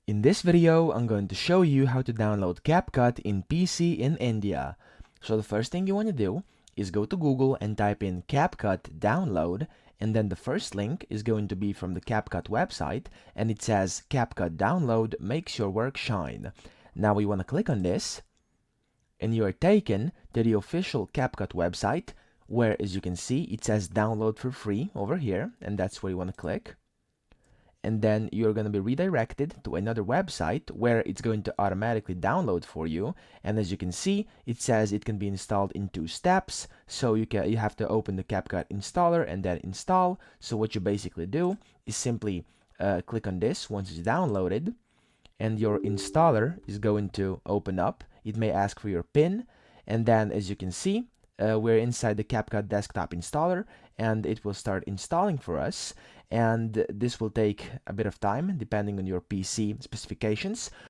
In this video, I'm going to show you how to download CapCut in PC in India. So the first thing you want to do is go to Google and type in CapCut download, and then the first link is going to be from the CapCut website, and it says CapCut download makes your work shine. Now we want to click on this, and you are taken to the official CapCut website, where as you can see it says download for free over here, and that's where you want to click. And then you're going to be redirected to another website where it's going to automatically download for you. And as you can see, it says it can be installed in 2 steps. So you have to open the CapCut installer and then install. So what you basically do is simply click on this once it's downloaded, and your installer is going to open up. It may ask for your PIN, and then as you can see, we're inside the CapCut desktop installer, and it will start installing for us. And this will take a bit of time depending on your PC specifications.